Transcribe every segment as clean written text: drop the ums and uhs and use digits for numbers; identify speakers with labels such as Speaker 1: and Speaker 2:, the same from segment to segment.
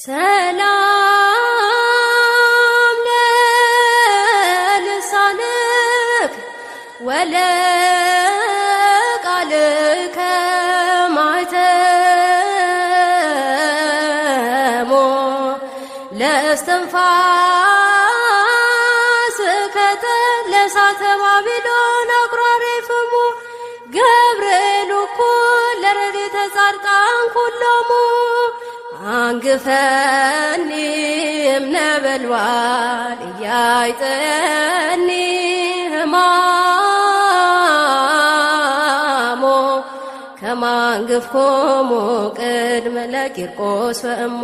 Speaker 1: ሰላም ለልሳንክ ወለቃልከ ማኅተሞ ለእስትንፋስከ ለእሳተ ባቢሎን አቁራሬ ፍሙ ገብርኤል እኩል ለረድኤተ ጻድቃን ኩሎሙ አንግፈኒ እምነበልባል ኢያዕጠየኒ ሕማሞ ከመ አንግፍኮሙ ቅድመ ለቂርቆስ ወእሞ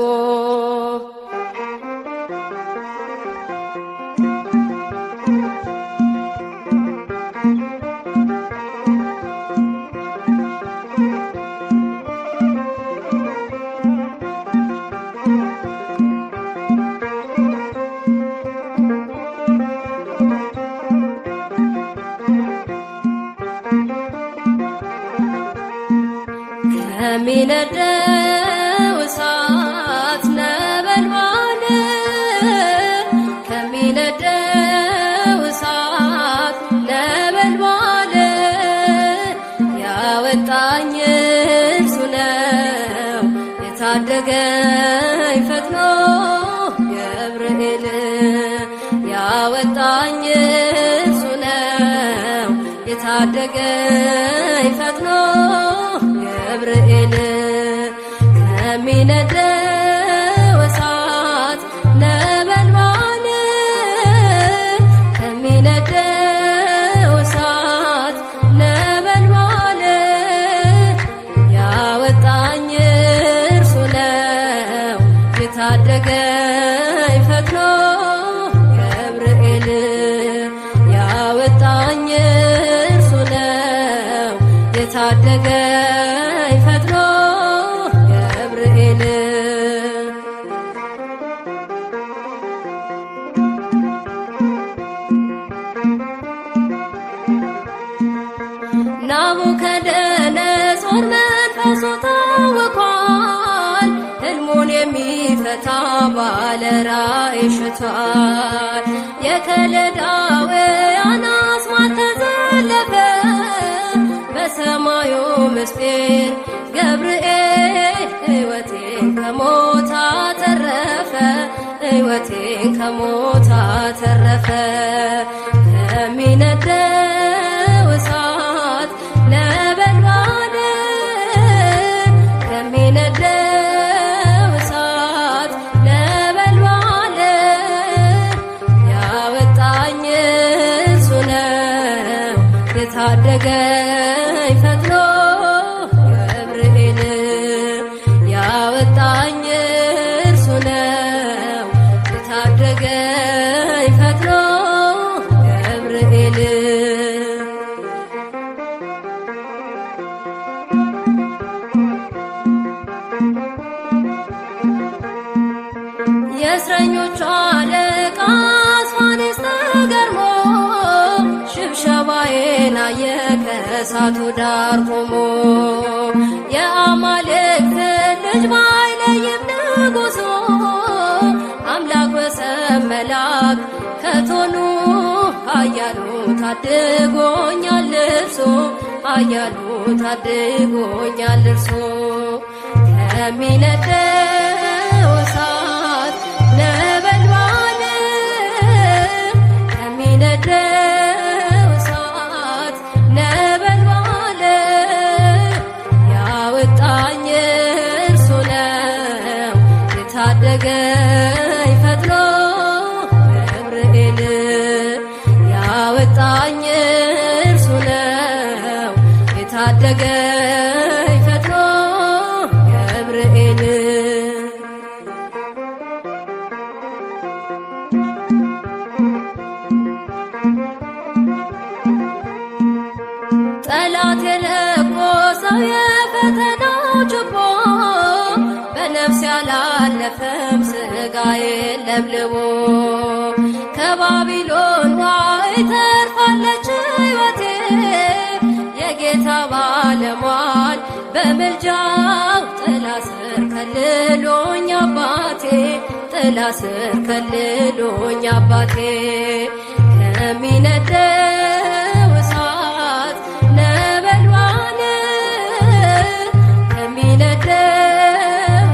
Speaker 1: ከሚነደው እሳት ነበልባል ከሚነደው እሳት ነበልባል ያወጣኝ እርሱ ነው የታደገኝ ፈጥኖ ገብርኤል ያወጣኝ እርሱ ነው የታደገኝ ፈጥኖ ገብርኤል ከሚነደው እሳት ነበልባል ከሚነደው እሳት ነበልባል ያወጣኝ እርሱ ነው የታደገኝ ፈጥኖ ገብርኤል ያወጣኝ እርሱ ነው የታደገኝ ፈጥኖ ገብርኤል ናቡከደነፆር መንፈሱ ታውኳል ሕልሙን የሚፈታ ባለ ራእይ ሽቷል የከለዳውያን አስማት ተዘለፈ በሰማዩ ምስጢር ገብርኤል ሕይወቴን ከሞት አተረፈ ሕይወቴን ከሞት አተረፈ ከሚነደው እሳት ነበልባል ከሚነደው እሳት ነበልባል ያወጣኝ እርሱ ነው የታደገኝ ፈጥኖ ገብርኤል ያወጣኝ እርሱ ነው የታደገኝ ፈጥኖ ገብርኤል የእስረኞቹ አለቃ አስፋኔስ ተገርሞ ሽብሸባዬን አየ ከእሳቱ ዳር ቆሞ የአማልክትን ልጅ ባይለይም ንጉሡ አምላክ ወሰብ መልአክ ከቶኑ ኃያሉ ታድጎኛል እርሱ ኃያሉ ታድጎኛል እርሱ ከሚነደው እሳት ነበልባል ከሚነደው እሳት ነበልባል ያወጣኝ እርሱ ነው የታደገኝ ፈጥኖ ገብርኤል ያወጣኝ እርሱ ነው የታደገኝ ፈጥኖ ገብርኤል ጠላት የለኮሰው የፈተናው ችቦ በነፍስ ያላለፈም ሥጋዬን ለብልቦ ከባቢሎን ዋይ ተርፋለች ሕይወቴ የጌታ ባለሟል በምልጃው ጥላ ስር ከልሎኝ አባቴ ጥላ ስር ከልሎኝ አባቴ ከሚነደው እሳት ነበልባል ከሚነደው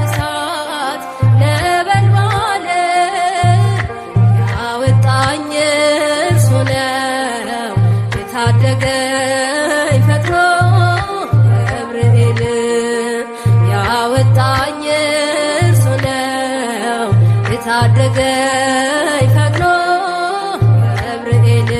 Speaker 1: እሳት ነበልባል ያወጣኝ እርሱ ነው የታደገኝ ፈጥኖ ገብርኤል ያወጣኝ እርሱ ነው የታደገኝ ፈጥኖ ገብርኤል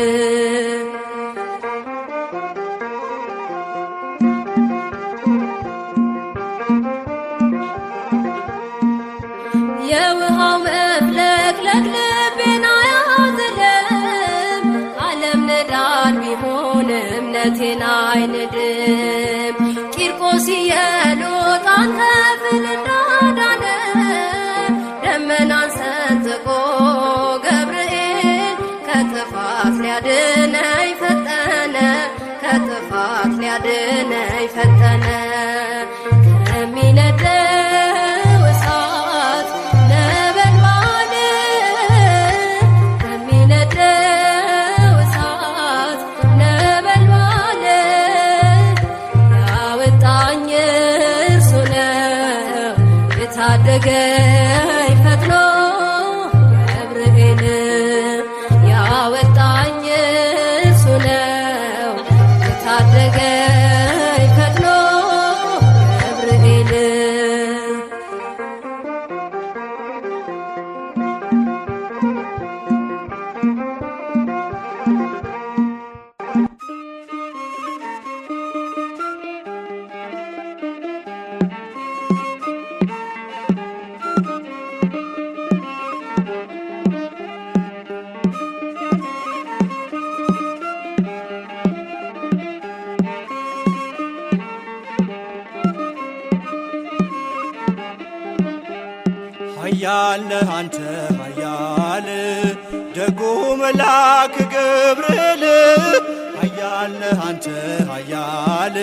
Speaker 1: የውሃው መፍለቅለቅ ልቤን አያዝልም ዓለም ንዳድ ቢሆን እምነቴን አይንድም ቂርቆስ የሎጣን ከፍል እንዳዳነ ደመናን ሰንጥቆ ገብርኤል ከጥፋት ሊያድነኝ ፈጠነ ከጥፋት ሊያድነኝ ፈጠነ ከሚነደው እሳት ነበልባል ከሚነደው እሳት ነበልባል ያወጣኝ እርሱ ነው የታደገኝ ፈጥኖ ገብርኤል ያወጣኝ እርሱ ነው የታደገኝ ፈጥኖ ገብርኤል
Speaker 2: ኃያል ነህ አንተ ኃያል ደጉ መልአክ ገብርኤል ኃያል ነህ አንተ ኃያል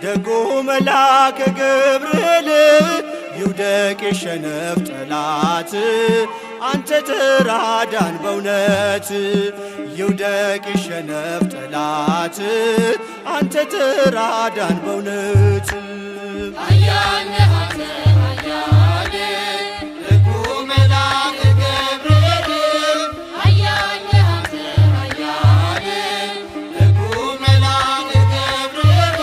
Speaker 2: ደጉ መልአክ ገብርኤል ይውደቅ ይሸነፍ ጠላት አንተ ተራዳን በእውነት ይውደቅ ይሸነፍ ጠላት አንተ ተራዳን በእውነት
Speaker 3: ኃያል ነህ አንተ ኃያል ደጉ መልአክ ገብርኤል ኃያል ነህ አንተ ኃያል ደጉ መልአክ ገብርኤል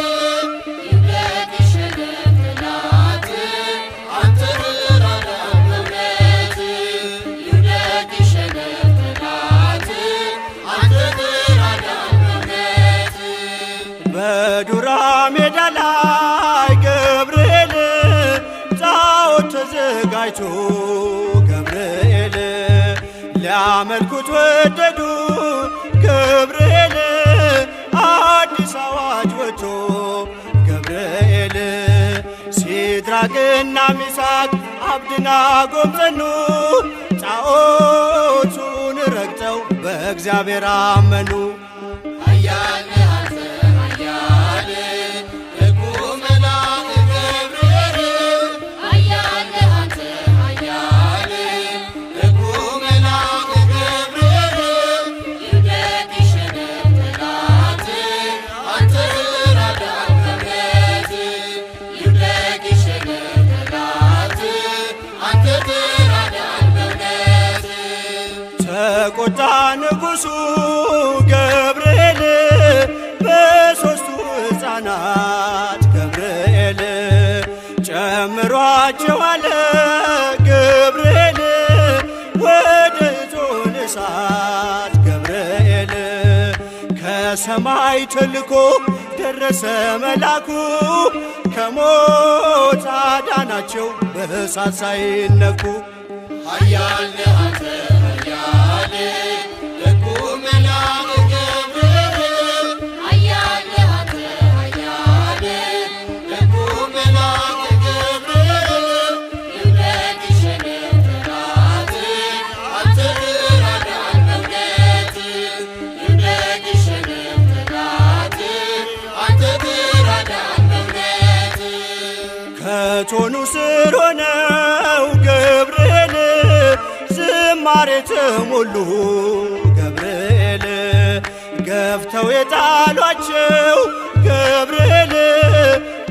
Speaker 3: ይውደቅ ይሸነፍ ጠላት አንተ ተራዳን በእውነት ይውደቅ ይሸነፍ ጠላት አንተ ተራዳን በእውነት
Speaker 2: በዱራ ሜዳ ላይ ገብርኤል ጣዖት ተዘጋጅቶ ገብርኤል ሊያመልኩት ወደዱ ገብርኤል አዲስ አዋጅ ወጥቶ ገብርኤል ሲድራቅና ሚሳቅ አብደናጎም ጸኑ ጣዖቱን ረግጠው በእግዚአብሔር አመኑ
Speaker 3: ኃያል ነህ አንተ ኃያል ደጉ መልአክ ገብርኤል ኃያል ነህ አንተ ኃያል ደጉ መልአክ ገብርኤል ይውደቅ ይሸነፍ ጠላት አንተ ተራዳን በእውነት ይውደቅ ይሸነፍ ጠላት አንተ ተራዳን በእውነት
Speaker 2: ተቆጣ ንጉሡ ገብርኤል በሦስቱ ሕፃናት ገብርኤል ጨምሯቸው አለ ገብርኤል ወደ እቶነ እሳት ገብርኤል ከሰማይ ተልኮ ደረሰ መላኩ ከሞት አዳናቸው በእሳት ሳይነኩ
Speaker 3: ኃያል ነህ አንተ ኃያል ደጉ መልአክ ገብርኤል ኃያል ነህ አንተ ኃያል ደጉ መልአክ ገብርኤል ይውደቅ ይሸነፍ ጠላት አንተ ተራዳን በእውነት ይውደቅ ይሸነፍ ጠላት አንተ ተራዳን በእውነት
Speaker 2: ከእቶኑ ስር ሆነው ገብርኤል በማር የተሞሉ ገብርኤል ገፍተው የጣሏቸው ገብርኤል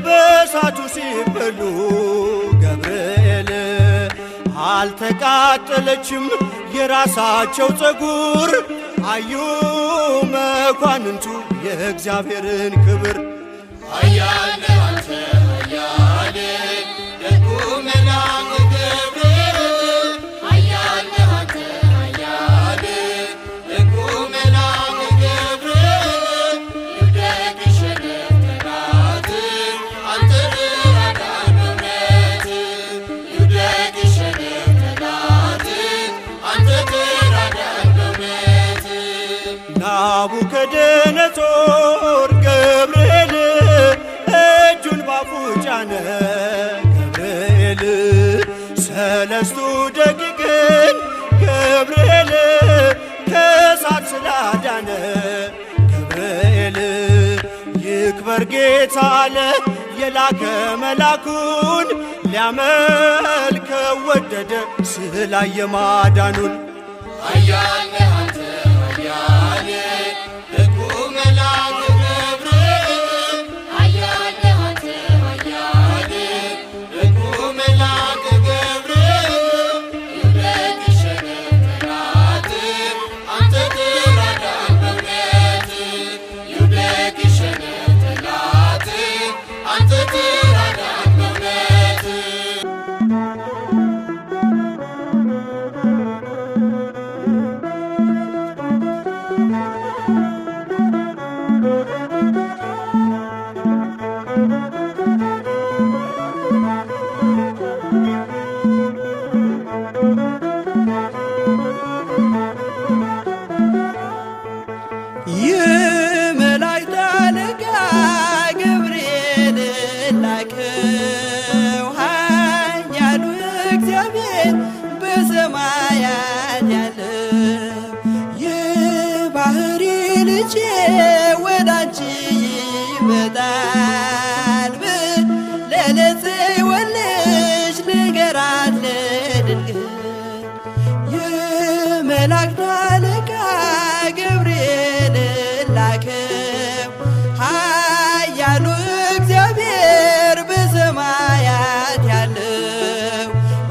Speaker 2: በእሳቱ ሲበሉ ገብርኤል አልተቃጠለችም የራሳቸው ፀጉር አዩ መኳንንቱ የእግዚአብሔርን ክብር።
Speaker 3: ኃያል ነህ አንተ ኃያል ደጉ መልአክ ገብርኤል ኃያል ነህ አንተ ኃያል ደጉ መልአክ ገብርኤል ይውደቅ ይሸነፍ ጠላት አንተ ተራዳን በእውነት ይውደቅ ይሸነፍ ጠላት አንተ ተራዳን በእውነት።
Speaker 2: ናቡከደነጾር ገብርኤል እጁን ባፉ ጫነ ገብርኤል ሰለስቱ ደቂቅን ገብርኤል ከእሳት ስላዳነ ገብርኤል ይክበር ጌታ አለ የላከ መላኩን ሊያመልከው ወደደ ስላየ ማዳኑን።
Speaker 3: ኃያል ነህ አንተ ኃያል ደጉ መልአክ ገብርኤል ኃያል ነህ አንተ ኃያል ደጉ መልአክ ገብርኤል ይውደቅ ይሸነፍ ጠላት አንተ ተራዳን በእውነት ይውደቅ ይሸነፍ ጠላት አንተ ተራዳን በእውነት።
Speaker 2: የመላእክት አለቃ ገብርኤል ላከው ኃያሉ እግዚአብሔር በሰማያት ያለው የባህሪ ልጄ ወዳንቺ ይመጣል ለጽዮን ልጅ ንገራት ለድንግል። የመላእክት አለቃ ገብርኤል ላከው ኃያሉ እግዚአብሔር በሰማያት ያለው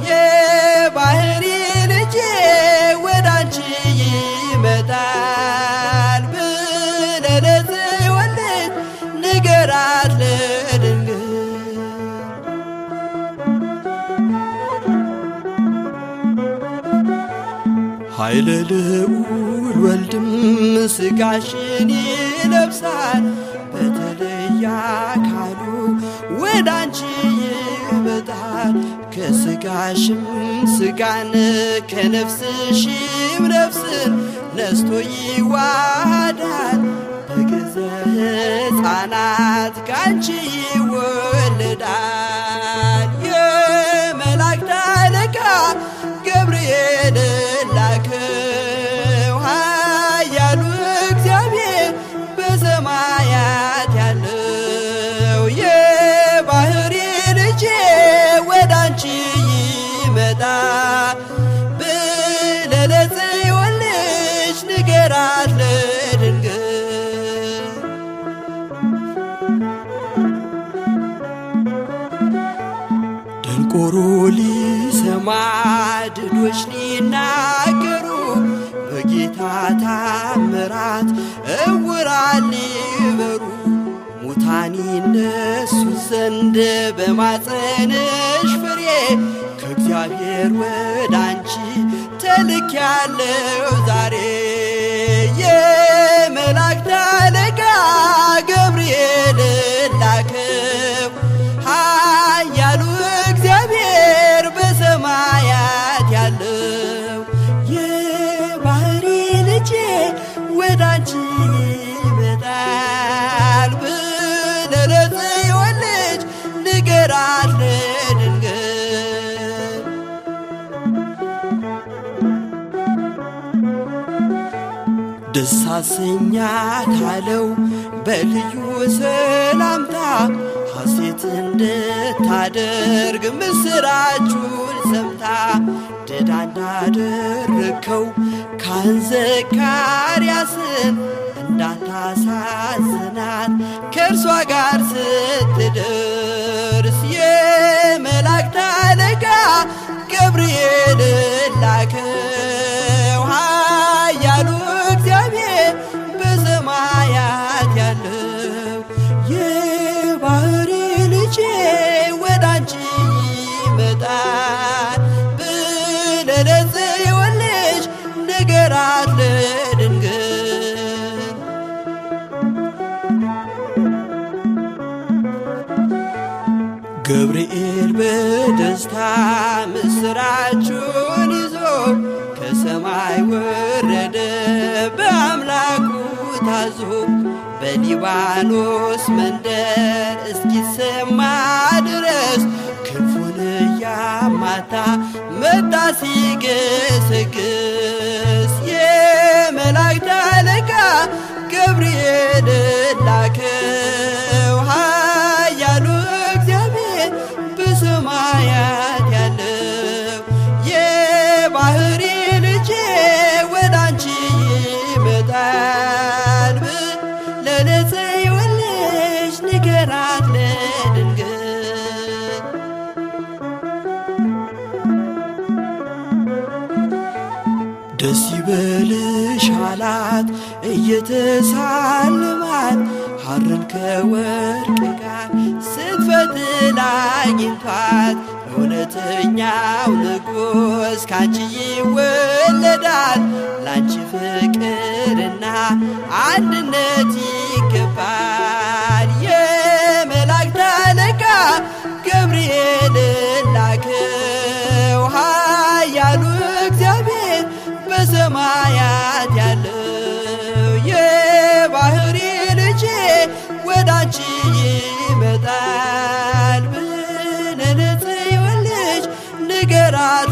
Speaker 2: የባህሪ ልጄ ወዳንቺ ይመጣል ለጽዮን ልጅ ንገራት ለድንግል። ኃይለ ልዑል ወልድም ሥጋሽን ይለብሳል በተለየ አካሉ ወዳንቺ ይመጣል። ከሥጋሽም ሥጋን ከነፍስሽም ነፍስን ነስቶ ይዋሃዳል በገዛ ሕፃናት ካንቺ ይወለዳል። የመላእክት አለቃ ገብርኤል ላከው ኃያሉ እግዚአብሔር በሰማያት ያለው የባህሪ ልጄ ወዳንቺ ይመጣል ለጽዮን ልጅ ንገራት ለድንግል። ደንቆሮ ሊሰማ ድዶች ሊናገሩ በጌታ ታምራት እውራን ሊበሩ ሙታን ይነሱ ዘንድ በማፀንሽ ፍሬ ከእግዚአብሔር ወዳንቺ ተልኬያለሁ ዛሬ። የመላእክት አለቃ ገብርኤል ላከው ኃያሉ እግዚአብሔር በሰማያት ያለው የባህሪ ልጄ ወዳንቺ ይመጣል ለጽዮን ልጅ ንገራት ለድንግል። ደስ አሰኛት አለው በልዩ ሰላምታ ሐሴት እንድታደርግ ምስራቹን ሰምታ ድዳ እንዳደረገ ላከው ካህን ዘካርያስን እንዳታሳዝናት ከእርሷ ጋር ስትደርስ የመላእክት አለቃ ገብርኤል ላከው ኃያሉ እግዚአብሔር በሰማያት ያለው የባሕሪ ልጄ ወዳንቺ ይመጣል ብለህ ለጽዮን ልጅ ንገራት ለድንግል። ገብርኤል በደስታ ምስራቹን ይዞ ከሰማይ ወረደ በአምላኩ ታዞ በሊባኖስ መንደር እስኪሰማ ድረስ ክንፉን እያማታ መጣ ሲገሰግስ የመላእክት አለቃ ገብርኤል ላከው ኃያሉ እግዚአብሔር በሰማያት ያለው የባሕሪ ልጄ ወዳንቺ ይመጣል ብለህ ለጽዮን ልጅ ንገራት ለድንግል። ደስ ይበልሽ አላት እየተሳለማት ሐርን ከወርቅ ጋር ስትፈትል አግኝቷት እውነተኛው ንጉሥ ካንቺ ይወለዳል ላንቺ ፍቅርና አንድነት ይገባል። የመላእክት አለቃ ገብርኤል ላከው ኃያሉ እግዚአብሔር በሰማያት ያለው የባሕሪ ልጄ ወዳንቺ ይመጣል ብለህ ለጽዮን ልጅ ንገራት